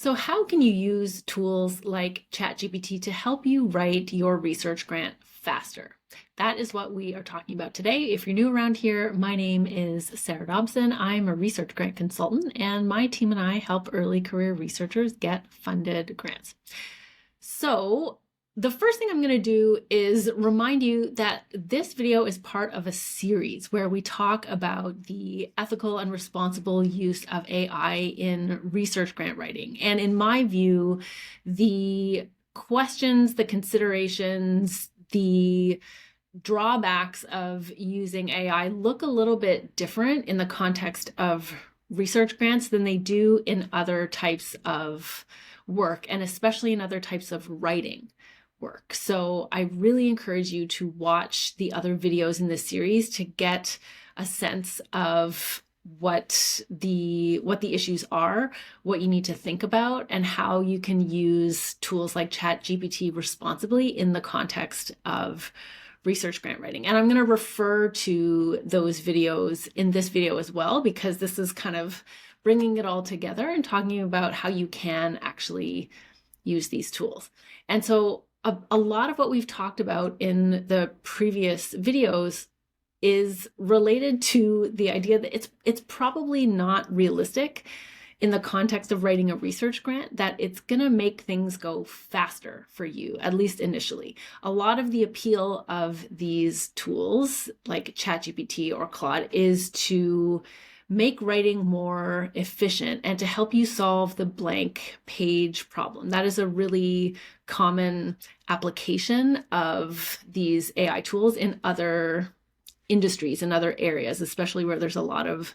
So how can you use tools like ChatGPT to help you write your research grant faster? That is what we are talking about today. If you're new around here, my name is Sarah Dobson. I'm a research grant consultant, and my team and I help early career researchers get funded grants. So the first thing I'm going to do is remind you that this video is part of a series where we talk about the ethical and responsible use of AI in research grant writing. And in my view, the questions, the considerations, the drawbacks of using AI look a little bit different in the context of research grants than they do in other types of work, and especially in other types of writing work. So I really encourage you to watch the other videos in this series to get a sense of what the issues are, what you need to think about, and how you can use tools like ChatGPT responsibly in the context of research grant writing. And I'm going to refer to those videos in this video as well, because this is kind of bringing it all together and talking about how you can actually use these tools. And so a lot of what we've talked about in the previous videos is related to the idea that it's probably not realistic in the context of writing a research grant that it's going to make things go faster for you, at least initially. A lot of the appeal of these tools like ChatGPT or Claude is to make writing more efficient and to help you solve the blank page problem. That is a really common application of these AI tools in other industries and other areas, especially where there's a lot of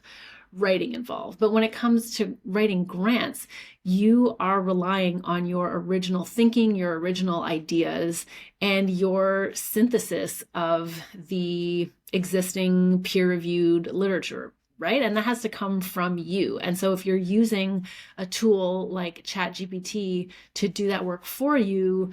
writing involved. But when it comes to writing grants, you are relying on your original thinking, your original ideas, and your synthesis of the existing peer-reviewed literature, right? And that has to come from you. And so if you're using a tool like ChatGPT to do that work for you,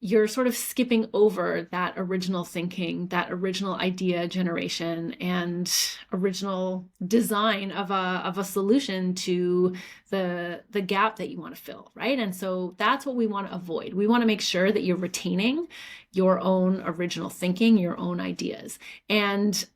you're sort of skipping over that original thinking, that original idea generation, and original design of a solution to the gap that you want to fill, right? And so that's what we want to avoid. We want to make sure that you're retaining your own original thinking, your own ideas, and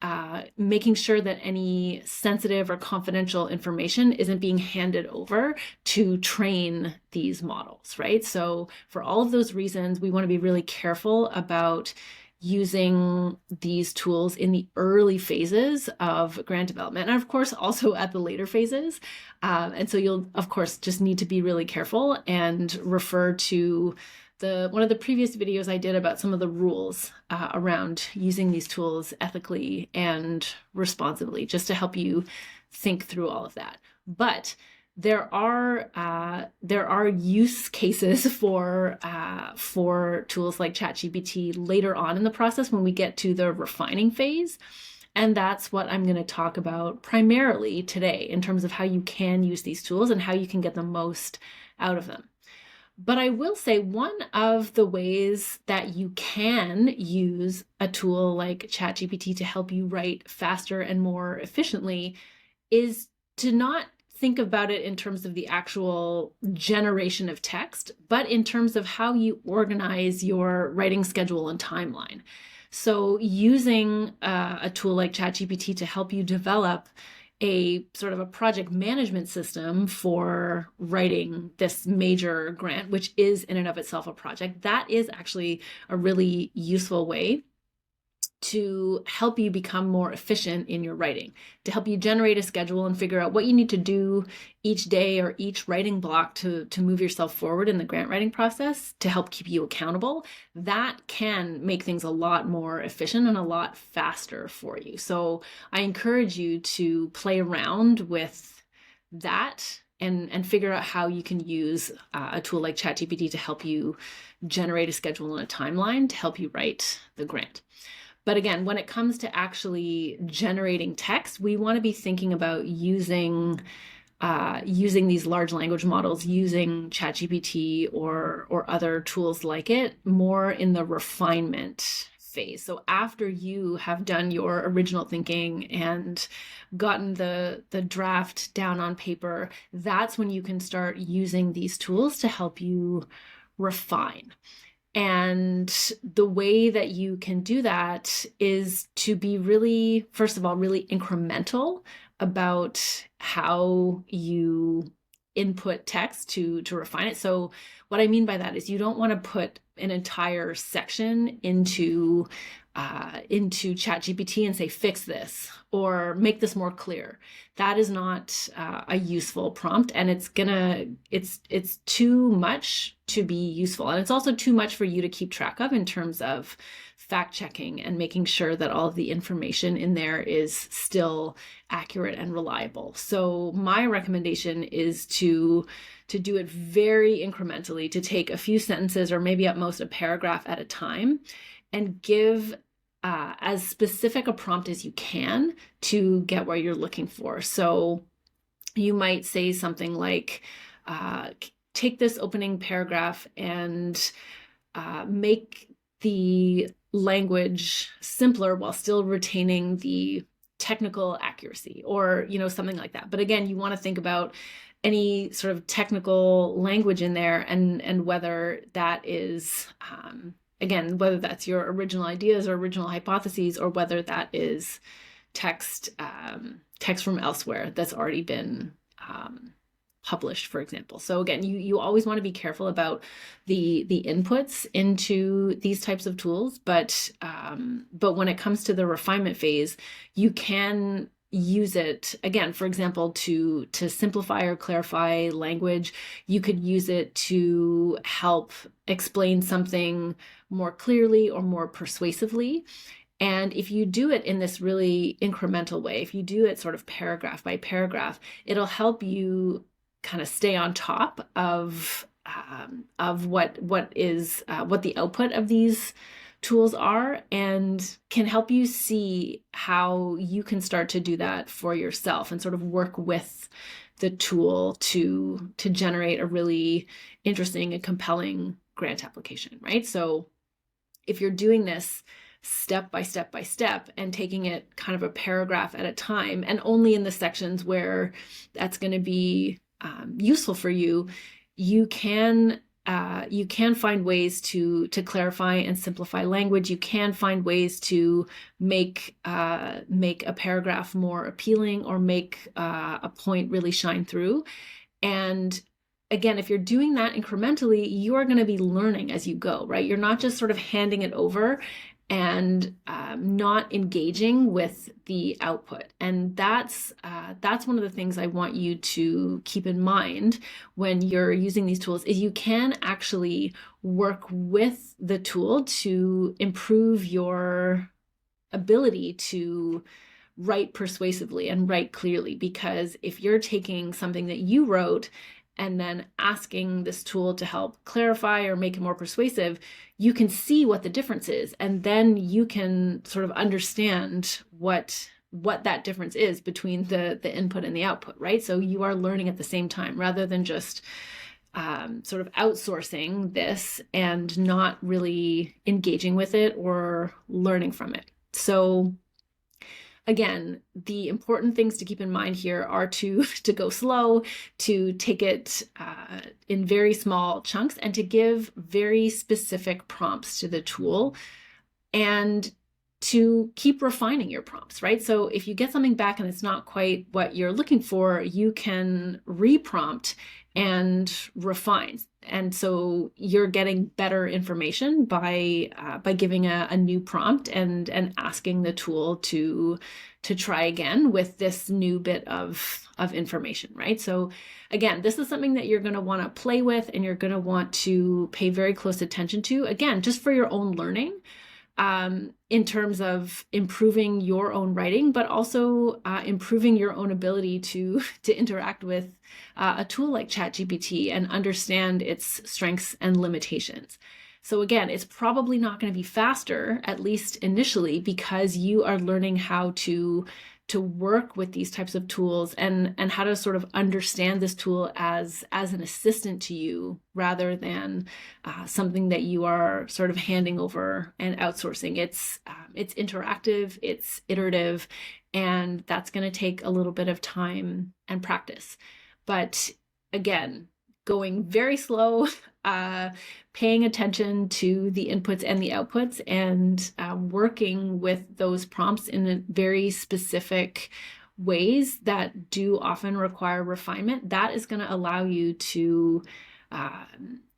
making sure that any sensitive or confidential information isn't being handed over to train these models, right? So for all of those reasons, we want to be really careful about using these tools in the early phases of grant development, and of course also at the later phases. And so you'll of course just need to be really careful and refer to one of the previous videos I did about some of the rules around using these tools ethically and responsibly, just to help you think through all of that. But there are use cases for tools like ChatGPT later on in the process when we get to the refining phase. And that's what I'm going to talk about primarily today in terms of how you can use these tools and how you can get the most out of them. But I will say one of the ways that you can use a tool like ChatGPT to help you write faster and more efficiently is to not think about it in terms of the actual generation of text, but in terms of how you organize your writing schedule and timeline. So using a tool like ChatGPT to help you develop a sort of a project management system for writing this major grant, which is in and of itself a project, that is actually a really useful way to help you become more efficient in your writing, to help you generate a schedule and figure out what you need to do each day or each writing block to move yourself forward in the grant writing process to help keep you accountable. That can make things a lot more efficient and a lot faster for you. So I encourage you to play around with that and figure out how you can use a tool like ChatGPT to help you generate a schedule and a timeline to help you write the grant. But again, when it comes to actually generating text, we want to be thinking about using these large language models, using ChatGPT or other tools like it, more in the refinement phase. phase. So after you have done your original thinking and gotten the draft down on paper, that's when you can start using these tools to help you refine. And the way that you can do that is to be really, first of all, really incremental about how you input text to refine it. So what I mean by that is you don't want to put an entire section into ChatGPT and say, fix this or make this more clear. That is not a useful prompt, and it's too much to be useful. And it's also too much for you to keep track of in terms of fact checking and making sure that all of the information in there is still accurate and reliable. So my recommendation is to do it very incrementally, to take a few sentences or maybe at most a paragraph at a time and give as specific a prompt as you can to get what you're looking for. So you might say something like, take this opening paragraph and make the language simpler while still retaining the technical accuracy, or something like that. But again, you want to think about any sort of technical language in there and whether that is again, whether that's your original ideas or original hypotheses, or whether that is text from elsewhere that's already been published, for example. So again, you always want to be careful about the inputs into these types of tools, but when it comes to the refinement phase, you can use it again, for example, to simplify or clarify language. You could use it to help explain something more clearly or more persuasively. And if you do it in this really incremental way, if you do it sort of paragraph by paragraph, it'll help you kind of stay on top of what the output of these tools are, and can help you see how you can start to do that for yourself and sort of work with the tool to generate a really interesting and compelling grant application, right? So if you're doing this step by step by step and taking it kind of a paragraph at a time, and only in the sections where that's going to be useful for you, you can find ways to clarify and simplify language. You can find ways to make a paragraph more appealing, or make a point really shine through. And again, if you're doing that incrementally, you are going to be learning as you go, right? You're not just sort of handing it over and not engaging with the output. And that's one of the things I want you to keep in mind when you're using these tools, is you can actually work with the tool to improve your ability to write persuasively and write clearly. Because if you're taking something that you wrote and then asking this tool to help clarify or make it more persuasive, you can see what the difference is. And then you can sort of understand what that difference is between the input and the output, right? So you are learning at the same time, rather than just sort of outsourcing this and not really engaging with it or learning from it. So again, the important things to keep in mind here are to go slow, to take it in very small chunks, and to give very specific prompts to the tool, and to keep refining your prompts, right? So if you get something back and it's not quite what you're looking for, you can reprompt and refine. And so you're getting better information by giving a new prompt and asking the tool to try again with this new bit of information, right? So again, this is something that you're going to want to play with, and you're going to want to pay very close attention to, again, just for your own learning, in terms of improving your own writing, but also improving your own ability to interact with a tool like ChatGPT and understand its strengths and limitations. So again, it's probably not going to be faster, at least initially, because you are learning how to to work with these types of tools and how to sort of understand this tool as an assistant to you rather than something that you are sort of handing over and outsourcing. It's interactive, it's iterative, and that's going to take a little bit of time and practice. But again, going very slow, paying attention to the inputs and the outputs, and working with those prompts in very specific ways that do often require refinement, that is going to allow you to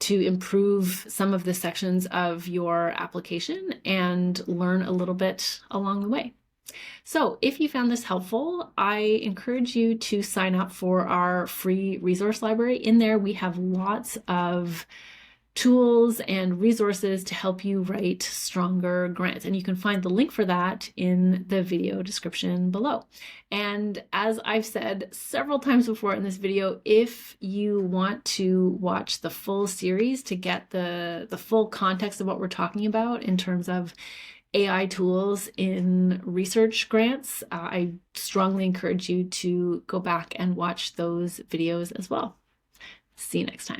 improve some of the sections of your application and learn a little bit along the way. So if you found this helpful, I encourage you to sign up for our free resource library. In there, we have lots of tools and resources to help you write stronger grants. And you can find the link for that in the video description below. And as I've said several times before in this video, if you want to watch the full series to get the full context of what we're talking about in terms of AI tools in research grants, I strongly encourage you to go back and watch those videos as well. See you next time.